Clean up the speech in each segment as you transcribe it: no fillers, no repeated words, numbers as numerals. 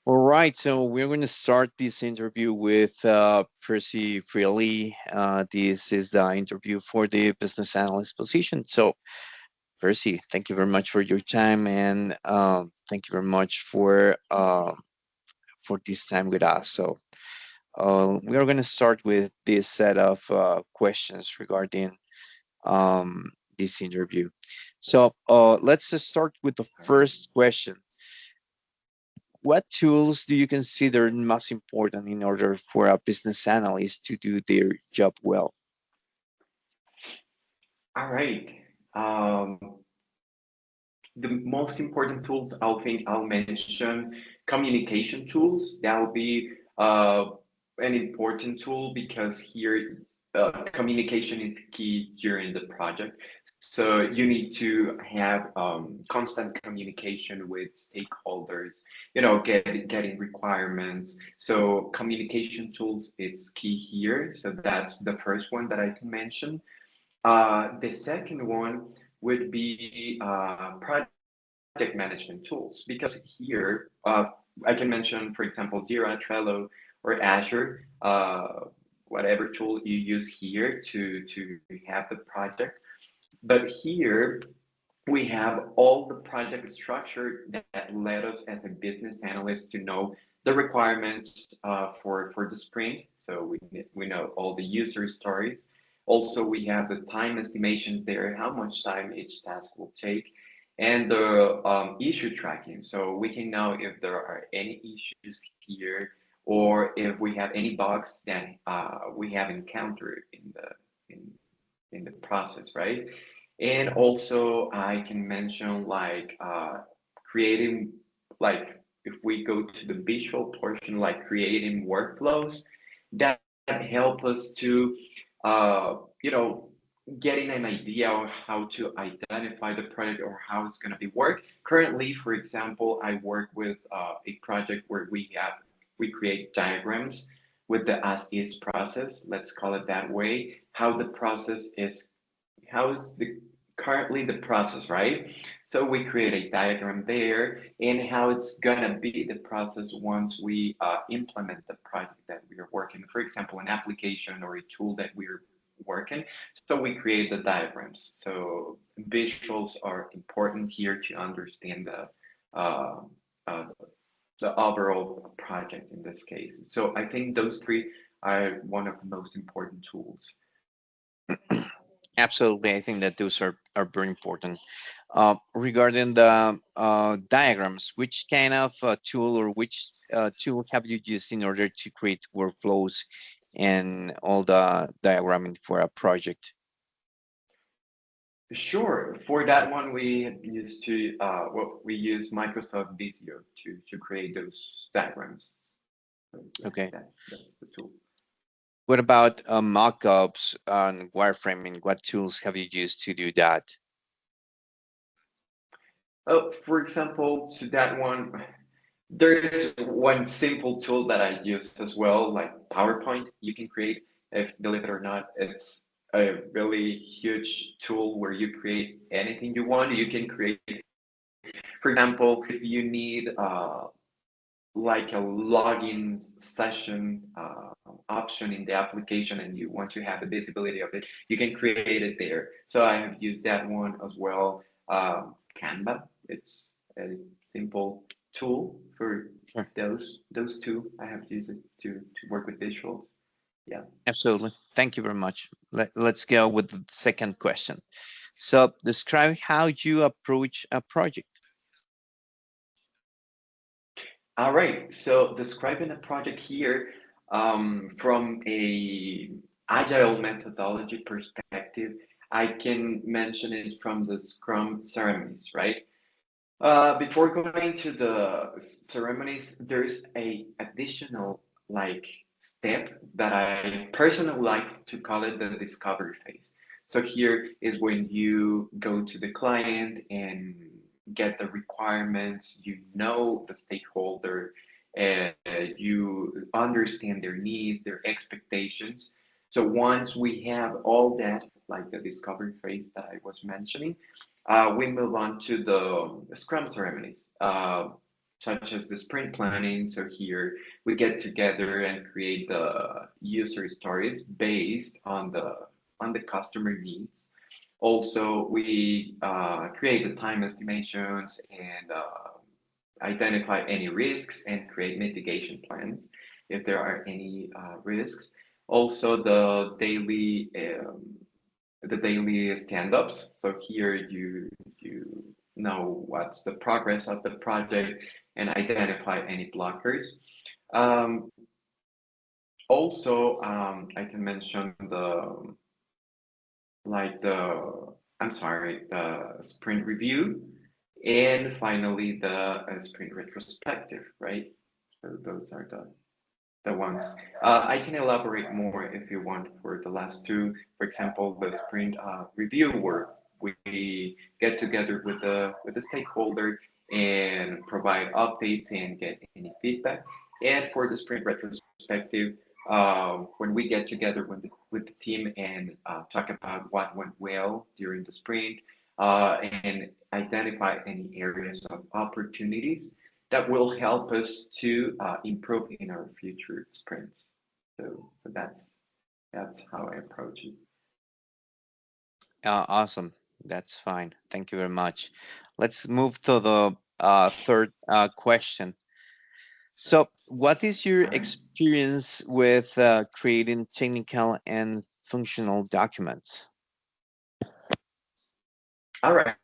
All right, so we're going to start this interview with Piercy Friely. This is the interview for the business analyst position. So, Percy, thank you very much for your time, and thank you very much for this time with us. So, we are going to start with this set of questions regarding this interview. So, let's just start with the first question. What tools do you consider most important in order for a business analyst to do their job well? All right. Um, the most important tools, I'll mention communication tools. That will be an important tool because here communication is key during the project. So you need to have constant communication with stakeholders, getting requirements. So communication tools is key here. So that's the first one that I can mention. The second one would be project management tools because here I can mention, for example, Jira, Trello, or Azure, whatever tool you use here to have the project. But here we have all the project structure that led us as a business analyst to know the requirements for the sprint. So we know all the user stories. Also, we have the time estimations there, how much time each task will take, and the issue tracking. So we can know if there are any issues here or if we have any bugs that we have encountered in in the process, right? And also I can mention like creating, like if we go to the visual portion, like creating workflows that help us to getting an idea of how to identify the project or how it's going to be work. Currently, for example, I work with a project where we create diagrams with the as is process, let's call it that way, how is the currently the process, right? So we create a diagram there and how it's gonna be the process once we implement the project that we are working. For example, an application or a tool that we're working. So we create the diagrams. So visuals are important here to understand uh, uh, the overall project in this case. So I think those three are one of the most important tools. Absolutely, I think that those are very important. Regarding the diagrams, which kind of tool or which tool have you used in order to create workflows and all the diagramming for a project? Sure. For that one, we use Microsoft Visio to create those diagrams. So yeah, Okay. that's the tool. What about mockups and wireframing? What tools have you used to do that? For example, to that one, there is one simple tool that I use as well, like PowerPoint. You can create, if believe it or not, it's a really huge tool where you create anything you want. You can create, for example, if you need like a login session option in the application and you want to have the visibility of it, you can create it there. So I have used that one as well. Canva, it's a simple tool for Sure. those two. I have used it to work with visuals. Yeah. Absolutely. Thank you very much. Let's go with the second question. So describe how you approach a project. All right. So describing a project here from a agile methodology perspective, I can mention it from the Scrum ceremonies, right? Before going to the ceremonies, there's a additional like step that I personally like to call it the discovery phase. So here is when you go to the client and get the requirements, you know the stakeholder, and you understand their needs, their expectations. So once we have all that, like the discovery phase that I was mentioning, we move on to the Scrum ceremonies. such as the sprint planning. So here we get together and create the user stories based on the customer needs. Also, we create the time estimations and identify any risks and create mitigation plans if there are any risks. Also, the daily stand-ups. So here you know what's the progress of the project and identify any blockers. Um, Also, I can mention the I'm sorry, the sprint review, and finally the sprint retrospective, right? So those are the ones. I can elaborate more if you want for the last two. For example, the sprint review where we get together with the stakeholder and provide updates and get any feedback. And for the sprint retrospective, when we get together with the team and talk about what went well during the sprint and identify any areas of opportunities that will help us to improve in our future sprints. So that's how I approach it. Awesome. That's fine. Thank you very much. Let's move to the third question. So, what is your All right. experience with creating technical and functional documents? All right.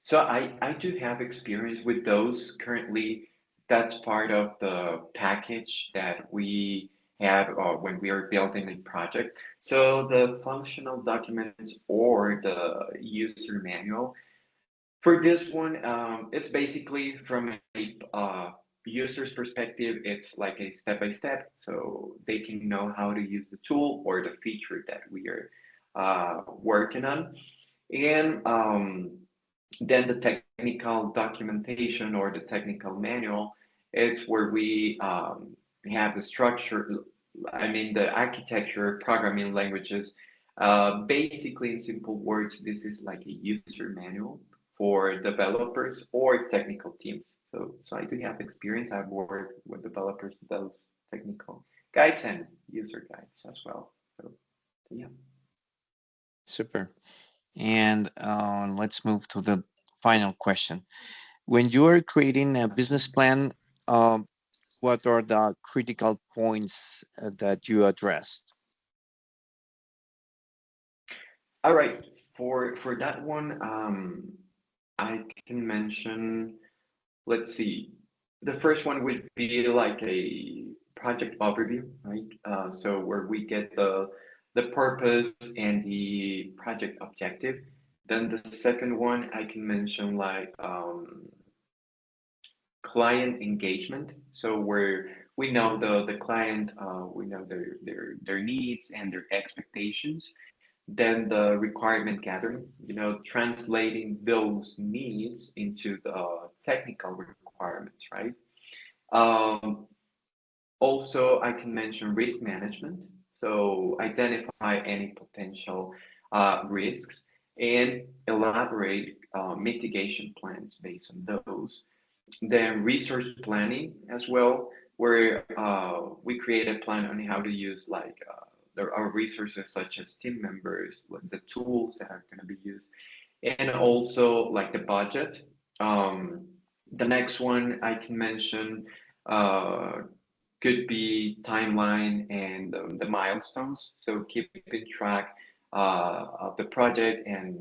So I do have experience with those currently. That's part of the package that we have when we are building a project. So the functional documents or the user manual. For this one, it's basically from a user's perspective, it's like a step by step, so they can know how to use the tool or the feature that we are working on. And then the technical documentation or the technical manual, it's where we have the structure, I mean, the architecture, programming languages. Basically, in simple words, this is like a user manual for developers or technical teams. So I do have experience. I've worked with developers, those technical guides and user guides as well. So yeah. Super. And let's move to the final question. When you are creating a business plan, um, what are the critical points that you addressed? All right. For that one, I can mention, let's see. The first one would be like a project overview, right? So where we get the purpose and the project objective. Then the second one I can mention like client engagement. So where we know the client, we know their needs and their expectations. Then the requirement gathering, translating those needs into the technical requirements, right? Um, Also, I can mention risk management. So identify any potential risks and elaborate mitigation plans based on those. Then resource planning as well, where we create a plan on how to use like there are resources such as team members, like the tools that are going to be used, and also like the budget. Um, the next one I can mention uh, could be timeline and the milestones. So keeping track of the project and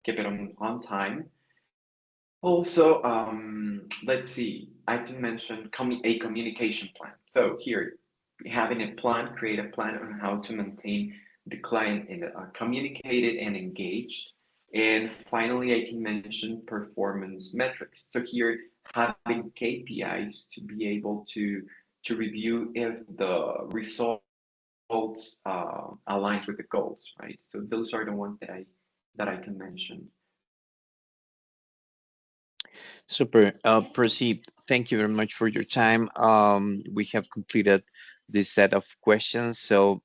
keep it on time. Also, let's see, I can mention a communication plan. So here, having a plan, create a plan on how to maintain the client in communicated and engaged. And finally, I can mention performance metrics. So here, having KPIs to be able to review if the results aligns with the goals, right? So those are the ones that I can mention. Super. Percy, thank you very much for your time. We have completed this set of questions. So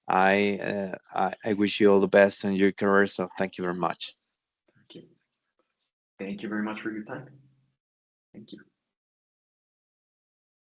I wish you all the best in your career. So thank you very much. Okay. Thank you very much for your time. Thank you.